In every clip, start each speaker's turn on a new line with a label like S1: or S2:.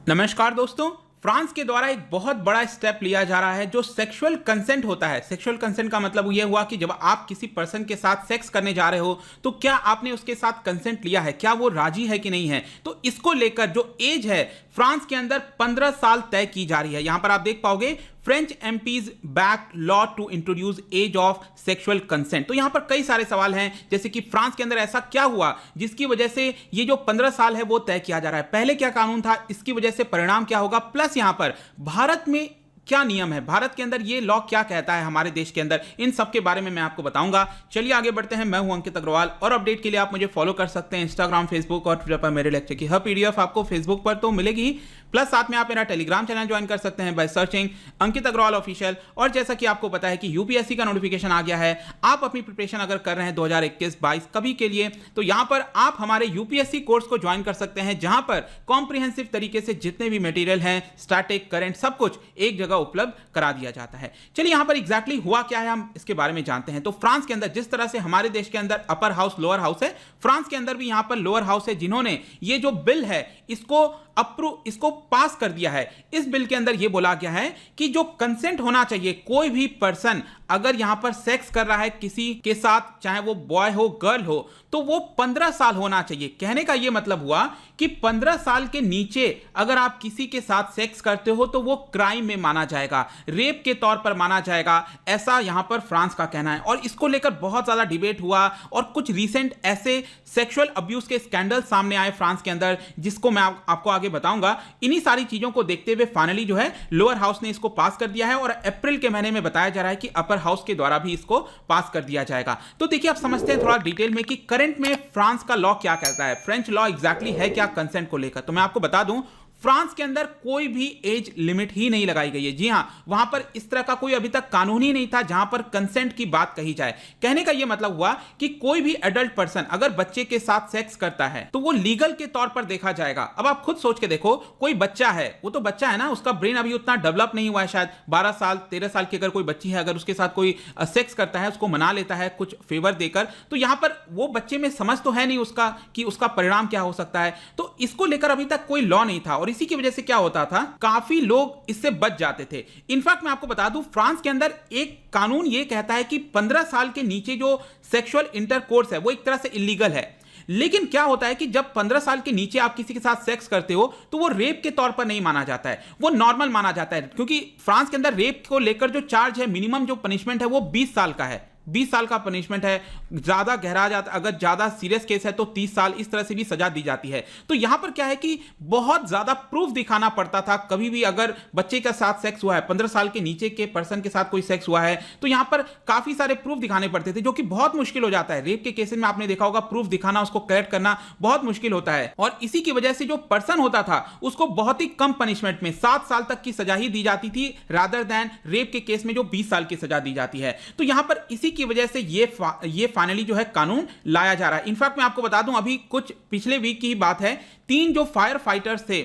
S1: नमस्कार दोस्तों। फ्रांस के द्वारा एक बहुत बड़ा स्टेप लिया जा रहा है जो सेक्सुअल कंसेंट होता है। सेक्सुअल कंसेंट का मतलब यह हुआ कि जब आप किसी पर्सन के साथ सेक्स करने जा रहे हो तो क्या आपने उसके साथ कंसेंट लिया है, क्या वो राजी है कि नहीं है। तो इसको लेकर जो एज है फ्रांस के अंदर 15 साल तय की जा रही है। यहां पर आप देख पाओगे French MPs back law to introduce age of sexual consent. तो यहां पर कई सारे सवाल हैं, जैसे कि फ्रांस के अंदर ऐसा क्या हुआ जिसकी वजह से ये जो 15 साल है वो तय किया जा रहा है। पहले क्या कानून था, इसकी वजह से परिणाम क्या होगा, प्लस यहां पर भारत में क्या नियम है, भारत के अंदर ये लॉ क्या कहता है हमारे देश के अंदर, इन सब के बारे में मैं आपको बताऊंगा। चलिए आगे बढ़ते हैं। मैं हूं अंकित अग्रवाल और अपडेट के लिए आप मुझे फॉलो कर सकते हैं इंस्टाग्राम, फेसबुक और ट्विटर पर। मेरे लेक्चर की हर पीडीएफ आपको फेसबुक पर तो मिलेगी ही, प्लस साथ में आप मेरा टेलीग्राम चैनल ज्वाइन कर सकते हैं by searching Ankit Agarwal official. और जैसा कि आपको पता है कि यूपीएससी का नोटिफिकेशन आ गया है, आप अपनी प्रिपरेशन अगर कर रहे हैं 2021-22 कभी के लिए, तो यहां पर आप हमारे यूपीएससी कोर्स को ज्वाइन कर सकते हैं, जहां पर कॉम्प्रिहेंसिव तरीके से जितने भी मटेरियल हैं, स्टैटिक, करंट, सब कुछ एक जगह उपलब्ध करा दिया जाता है। चलिए यहां पर एग्जैक्टली हुआ क्या है हम इसके बारे में जानते हैं। तो फ्रांस के अंदर जिस तरह से हमारे देश के अंदर अपर हाउस लोअर हाउस है, फ्रांस के अंदर भी यहां पर लोअर हाउस है, जिन्होंने ये जो बिल है इसको पास कर दिया है। इस बिल के अंदर यह बोला गया है कि जो कंसेंट होना चाहिए, कोई भी पर्सन अगर यहां पर सेक्स कर रहा है किसी के साथ, चाहे वो बॉय हो गर्ल हो, तो वो 15 साल होना चाहिए। कहने का यह मतलब हुआ कि 15 साल के नीचे अगर आप किसी के साथ सेक्स करते हो तो वो क्राइम में माना जाएगा, रेप के तौर पर माना जाएगा, ऐसा यहां पर फ्रांस का कहना है। और इसको लेकर बहुत ज्यादा डिबेट हुआ और कुछ रिसेंट ऐसे सेक्सुअल अब्यूज के स्कैंडल सामने आए फ्रांस के अंदर, जिसको मैं आपको आगे बताऊंगा। इन्हीं सारी चीजों को देखते हुए फाइनली जो है लोअर हाउस ने इसको पास कर दिया है और अप्रैल के महीने में बताया जा रहा है कि अपर हाउस के द्वारा भी इसको पास कर दिया जाएगा। तो देखिए आप समझते हैं थोड़ा डिटेल में कि करंट में फ्रांस का लॉ क्या कहता है, फ्रेंच लॉ एग्जैक्टली है क्या कंसेंट को लेकर। तो मैं आपको बता दूं, फ्रांस के अंदर कोई भी एज लिमिट ही नहीं लगाई गई है। जी हां, वहां पर इस तरह का कोई अभी तक कानून ही नहीं था जहां पर कंसेंट की बात कही जाए। कहने का यह मतलब हुआ कि कोई भी एडल्ट पर्सन अगर बच्चे के साथ सेक्स करता है तो वो लीगल के तौर पर देखा जाएगा। अब आप खुद सोच के देखो, कोई बच्चा है, वो तो बच्चा है ना, उसका ब्रेन अभी उतना डेवलप नहीं हुआ है, शायद 12 साल 13 साल की अगर कोई बच्ची है, अगर उसके साथ कोई सेक्स करता है, उसको मना लेता है कुछ फेवर देकर, तो यहां पर वो बच्चे में समझ तो है नहीं उसका कि उसका परिणाम क्या हो सकता है। तो इसको लेकर अभी तक कोई लॉ नहीं था और इसी की वजह से क्या होता था, काफी लोग इससे बच जाते थे। इनफैक्ट मैं आपको बता दूं, फ्रांस के अंदर एक कानून यह कहता है कि 15 साल के नीचे जो सेक्सुअल इंटरकोर्स है वो एक तरह से इलीगल है। लेकिन क्या होता है कि जब 15 साल के नीचे आप किसी के साथ सेक्स करते हो तो वो रेप के तौर पर नहीं माना जाता है, वो नॉर्मल माना जाता है। क्योंकि फ्रांस के अंदर रेप को लेकर जो चार्ज है, मिनिमम जो पनिशमेंट है वो 20 साल का है, 20 साल का पनिशमेंट है। ज्यादा गहरा जाता, अगर ज्यादा सीरियस केस है तो 30 साल, इस तरह से भी सजा दी जाती है। तो यहां पर क्या है कि बहुत ज्यादा प्रूफ दिखाना पड़ता था। कभी भी अगर बच्चे के साथ सेक्स हुआ है, 15 साल के नीचे के पर्सन के साथ कोई सेक्स हुआ है, तो यहां पर काफी सारे प्रूफ दिखाने पड़ते थे, जो कि बहुत मुश्किल हो जाता है। रेप के केसेस में आपने देखा होगा, प्रूफ दिखाना, उसको कलेक्ट करना बहुत मुश्किल होता है। और इसी की वजह से जो पर्सन होता था उसको बहुत ही कम पनिशमेंट में 7 साल तक की सजा ही दी जाती थी, रादर देन रेप के केस में जो 20 साल की सजा दी जाती है। तो यहां पर इसी की वजह से ये फाइनली जो है कानून लाया जा रहा है। इनफैक्ट मैं आपको बता दूं, अभी कुछ पिछले वीक की बात है, 3 जो फायर फाइटर्स थे,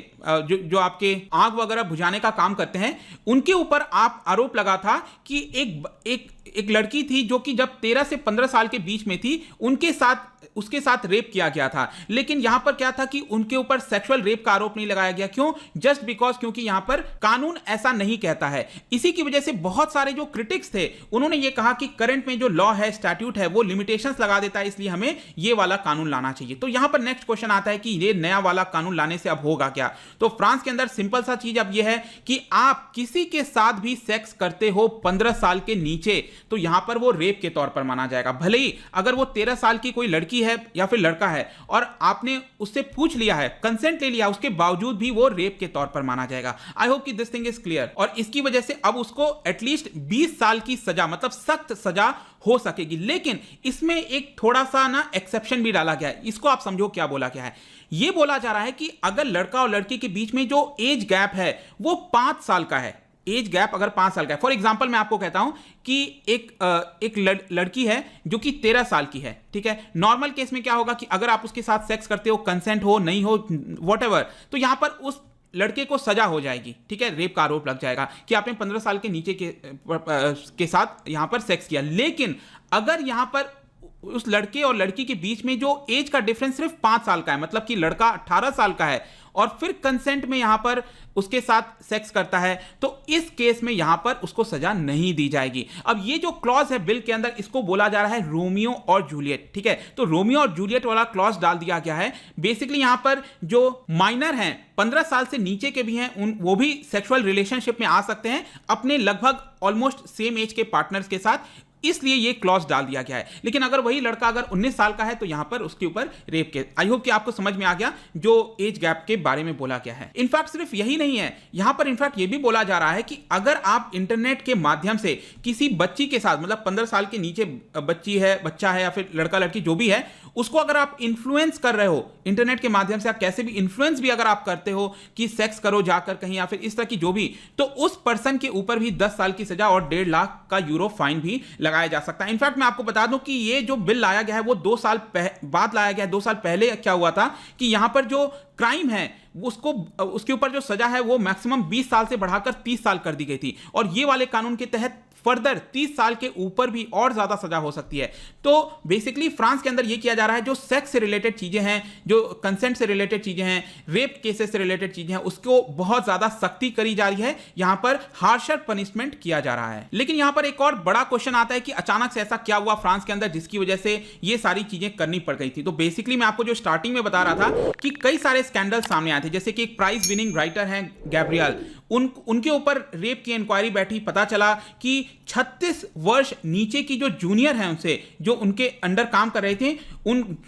S1: जो आपके आग वगैरह बुझाने का काम करते हैं, उनके ऊपर आरोप लगा था कि एक लड़की थी जो कि जब 13 से 15 साल के बीच में थी, उसके साथ रेप किया गया था। लेकिन यहां पर क्या था कि उनके ऊपर सेक्सुअल रेप का आरोप नहीं लगाया गया। क्यों? जस्ट बिकॉज क्योंकि यहां पर कानून ऐसा नहीं कहता है। इसी की वजह से बहुत सारे जो क्रिटिक्स थे उन्होंने ये कहा कि करंट में जो लॉ है, स्टैट्यूट है, वो लिमिटेशंस लगा देता है, इसलिए हमें ये वाला कानून लाना चाहिए। तो यहां पर नेक्स्ट क्वेश्चन आता है कि ये नया वाला कानून लाने से अब होगा क्या। तो फ्रांस के अंदर सिंपल सा चीज अब यह है कि आप किसी के साथ भी सेक्स करते हो 15 साल के नीचे, तो यहां पर वो रेप के तौर पर माना जाएगा। भले ही अगर वो 13 साल की कोई लड़की है या फिर लड़का है और आपने उससे पूछ लिया है, कंसेंट ले लिया, उसके बावजूद भी वो रेप के तौर पर माना जाएगा। आई होप कि दिस थिंग इज क्लियर। और इसकी वजह से अब उसको एटलीस्ट 20 साल की सजा, मतलब सख्त सजा हो सकेगी। लेकिन इसमें एक थोड़ा सा ना एक्सेप्शन भी डाला गया है। इसको आप समझो क्या बोला गया है। यह बोला जा रहा है कि अगर लड़का और लड़की के बीच में जो एज गैप है वो 5 साल का है, एज गैप अगर 5 साल का है। फॉर एग्जांपल मैं आपको कहता हूं कि एक लड़की है जो कि 13 साल की है, ठीक है। नॉर्मल केस में क्या होगा कि अगर आप उसके साथ सेक्स करते हो, कंसेंट हो नहीं हो, व्हाटएवर, तो यहां पर उस लड़के को सजा हो जाएगी, ठीक है, रेप का आरोप लग जाएगा कि आपने 15 साल के नीचे के साथ यहां पर सेक्स किया। लेकिन अगर यहां पर उस लड़के और लड़की के बीच में जो एज का डिफरेंस सिर्फ 5 साल का है, मतलब कि लड़का 18 साल का है और फिर कंसेंट में यहां पर उसके साथ सेक्स करता है, तो इस केस में यहां पर उसको सजा नहीं दी जाएगी। अब ये जो क्लॉज है बिल के अंदर, इसको बोला जा रहा है रोमियो और जूलियट, ठीक है। तो रोमियो और जूलियट वाला क्लॉज डाल दिया गया है। बेसिकली यहां पर जो माइनर हैं, 15 साल से नीचे के भी हैं, वो भी सेक्सुअल रिलेशनशिप में आ सकते हैं अपने लगभग ऑलमोस्ट सेम एज के पार्टनर्स के साथ, इसलिए ये क्लॉज डाल दिया गया है। लेकिन अगर वही लड़का अगर 19 साल का है तो यहां पर उसके ऊपर रेप केस। आई होप कि आपको समझ में आ गया जो एज गैप के बारे में बोला गया है। इनफैक्ट सिर्फ यही नहीं है, यहां पर इनफैक्ट ये भी बोला जा रहा है कि अगर आप इंटरनेट के माध्यम से किसी बच्ची के साथ, मतलब 15 साल के नीचे बच्ची है, बच्चा है या फिर लड़का लड़की जो भी है, उसको अगर आप इन्फ्लुएंस कर रहे हो इंटरनेट के माध्यम से, आप कैसे भी इन्फ्लुएंस भी अगर आप करते हो कि सेक्स करो जाकर कहीं या फिर इस तरह की जो भी, तो उस पर्सन के ऊपर भी 10 साल की सजा और 1.5 लाख का यूरो फाइन भी लगाया जा सकता है। इनफैक्ट मैं आपको बता दूं कि ये जो बिल लाया गया है वो 2 साल बाद लाया गया है। 2 साल पहले क्या हुआ था कि यहां पर जो क्राइम है उसको, उसके ऊपर जो सजा है वो मैक्सिमम 20 साल से बढ़ाकर 30 साल कर दी गई थी, और ये वाले कानून के तहत फर्दर 30 साल के ऊपर भी और ज्यादा सजा हो सकती है। तो बेसिकली फ्रांस के अंदर ये किया जा रहा है, जो सेक्स से रिलेटेड चीजें हैं, जो कंसेंट से रिलेटेड चीजें हैं, रेप केसेस से रिलेटेड चीजें हैं, उसको बहुत ज्यादा सख्ती करी जा रही है, यहां पर हार्शर पनिशमेंट किया जा रहा है। लेकिन यहां पर एक और बड़ा क्वेश्चन आता है कि अचानक से ऐसा क्या हुआ फ्रांस के अंदर जिसकी वजह से ये सारी चीजें करनी पड़ गई थी। तो बेसिकली मैं आपको जो स्टार्टिंग में बता रहा था कि कई सारे स्कैंडल सामने आए थे, जैसे कि एक प्राइज विनिंग राइटर हैं गैब्रियल, उनके ऊपर रेप की इंक्वायरी बैठी, पता चला कि 36 वर्ष नीचे की जो जूनियर हैं उनसे, जो उनके अंडर काम कर रहे थे,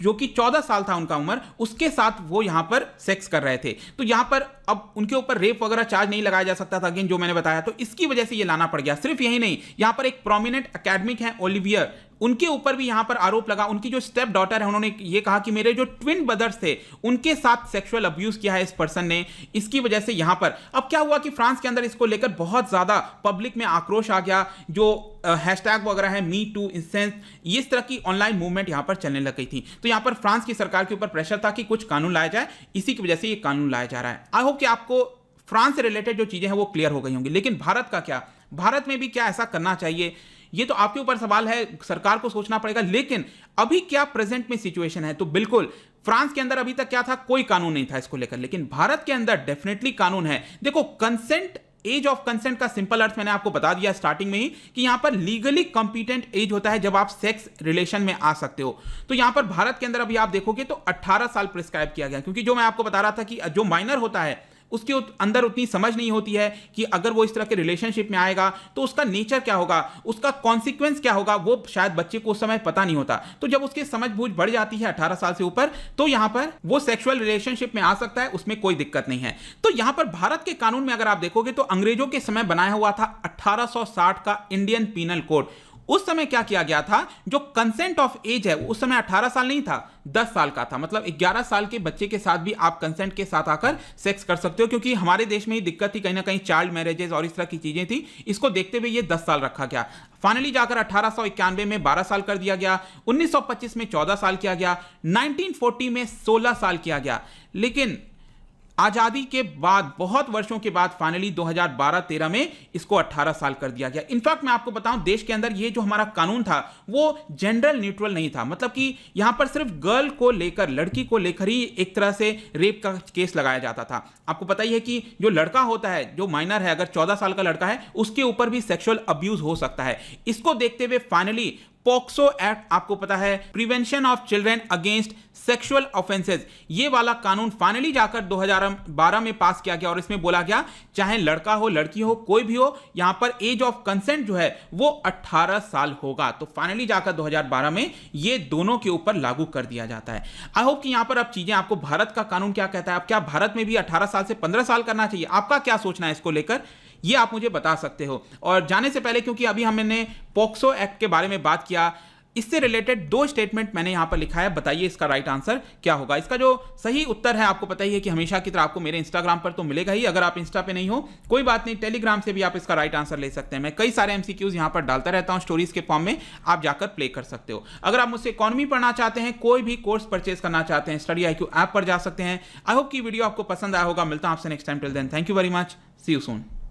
S1: जो कि 14 साल था उनका उम्र, उसके साथ वो यहां पर सेक्स कर रहे थे। तो यहां पर अब उनके ऊपर रेप वगैरह चार्ज नहीं लगाया जा सकता था, अगेन जो मैंने बताया, तो इसकी वजह से ये लाना पड़ गया। सिर्फ यही नहीं, यहां पर एक प्रोमिनेंट एकेडमिक है ओलिवियर, उनके ऊपर भी यहां पर आरोप लगा। उनकी जो स्टेप डॉटर है, उन्होंने ये कहा कि मेरे जो ट्विन ब्रदर्स थे उनके साथ सेक्सुअल अब्यूज किया है इस पर्सन ने। इसकी वजह से यहां पर अब क्या हुआ कि फ्रांस के अंदर इसको लेकर बहुत ज्यादा पब्लिक में आक्रोश आ गया, जो हैशटैग वगैरह है मी टू इंसेंस, इस तरह की ऑनलाइन मूवमेंट यहां पर चलने लग गई थी। तो यहां पर फ्रांस की सरकार के ऊपर प्रेशर था कि कुछ कानून लाया जाए, इसी की वजह से ये कानून लाया जा रहा है। आई होप कि आपको फ्रांस से रिलेटेड जो चीजें हैं वो क्लियर हो गई होंगी। लेकिन भारत का क्या, भारत में भी क्या ऐसा करना चाहिए, ये तो आपके ऊपर सवाल है, सरकार को सोचना पड़ेगा। लेकिन अभी क्या प्रेजेंट में सिचुएशन है, तो बिल्कुल फ्रांस के अंदर अभी तक क्या था, कोई कानून नहीं था इसको लेकर, लेकिन भारत के अंदर डेफिनेटली कानून है। देखो, कंसेंट, एज ऑफ कंसेंट का सिंपल अर्थ मैंने आपको बता दिया स्टार्टिंग में ही कि यहां पर लीगली कॉम्पिटेंट एज होता है जब आप सेक्स रिलेशन में आ सकते हो। तो यहां पर भारत के अंदर अभी आप देखोगे तो 18 साल प्रिस्क्राइब किया गया, क्योंकि जो मैं आपको बता रहा था कि जो माइनर होता है उसके अंदर उतनी समझ नहीं होती है कि अगर वो इस तरह के रिलेशनशिप में आएगा तो उसका नेचर क्या होगा, उसका कॉन्सिक्वेंस क्या होगा, वो शायद बच्चे को उस समय पता नहीं होता। तो जब उसकी समझ बूझ बढ़ जाती है 18 साल से ऊपर, तो यहां पर वो सेक्सुअल रिलेशनशिप में आ सकता है, उसमें कोई दिक्कत नहीं है। तो यहां पर भारत के कानून में अगर आप देखोगे तो अंग्रेजों के समय बनाया हुआ था 1860 का इंडियन पीनल कोड। उस समय क्या किया गया था, जो कंसेंट ऑफ एज है उस समय 18 साल नहीं था, 10 साल का था। मतलब 11 साल के बच्चे के साथ भी आप कंसेंट के साथ आकर सेक्स कर सकते हो, क्योंकि हमारे देश में ही दिक्कत थी, कहीं ना कहीं चाइल्ड मैरिजेस और इस तरह की चीजें थी। इसको देखते हुए ये 10 साल रखा गया। फाइनली जाकर 1891 में 12 साल कर दिया गया, 1925 में 14 साल किया गया, 1940 में 16 साल किया गया। लेकिन आजादी के बाद बहुत वर्षों के बाद फाइनली 2012-13 में इसको 18 साल कर दिया गया। इनफैक्ट मैं आपको बताऊं, देश के अंदर ये जो हमारा कानून था वो जेंडर न्यूट्रल नहीं था, मतलब कि यहां पर सिर्फ गर्ल को लेकर, लड़की को लेकर ही एक तरह से रेप का केस लगाया जाता था। आपको पता ही है कि जो लड़का होता है, जो माइनर है, अगर 14 साल का लड़का है, उसके ऊपर भी सेक्सुअल अब्यूज हो सकता है। इसको देखते हुए फाइनली पॉक्सो एक्ट, आपको पता है, prevention of children against sexual offences, ये वाला कानून फाइनली जाकर 2012 में पास किया गया, और इसमें बोला गया चाहे लड़का हो लड़की हो कोई भी हो, यहां पर एज ऑफ कंसेंट जो है वो 18 साल होगा। तो फाइनली जाकर 2012 में ये दोनों के ऊपर लागू कर दिया जाता है। आई होप कि यहां पर अब चीजें, आपको भारत का कानून क्या कहता है, अब क्या भारत में भी 18 साल से 15 साल करना चाहिए, आपका क्या सोचना है इसको लेकर, ये आप मुझे बता सकते हो। और जाने से पहले, क्योंकि अभी हमने पॉक्सो एक्ट के बारे में बात किया, इससे रिलेटेड 2 स्टेटमेंट मैंने यहां पर लिखा है, बताइए इसका राइट आंसर क्या होगा। इसका जो सही उत्तर है, आपको पता ही है कि हमेशा की तरह आपको मेरे इंस्टाग्राम पर तो मिलेगा ही, अगर आप इंस्टा पे नहीं हो कोई बात नहीं, टेलीग्राम से भी आप इसका राइट आंसर ले सकते हैं। मैं कई सारे एमसीक्यूज यहां पर डालता रहता हूं स्टोरीज के फॉर्म में, आप जाकर प्ले कर सकते हो। अगर आप मुझसे इकोनॉमी पढ़ना चाहते हैं, कोई भी कोर्स परचेज करना चाहते हैं, स्टडी IQ ऐप पर जा सकते हैं। आई होप की वीडियो आपको पसंद आया होगा। मिलता हूं आपसे next time, till then thank you very much, see you soon.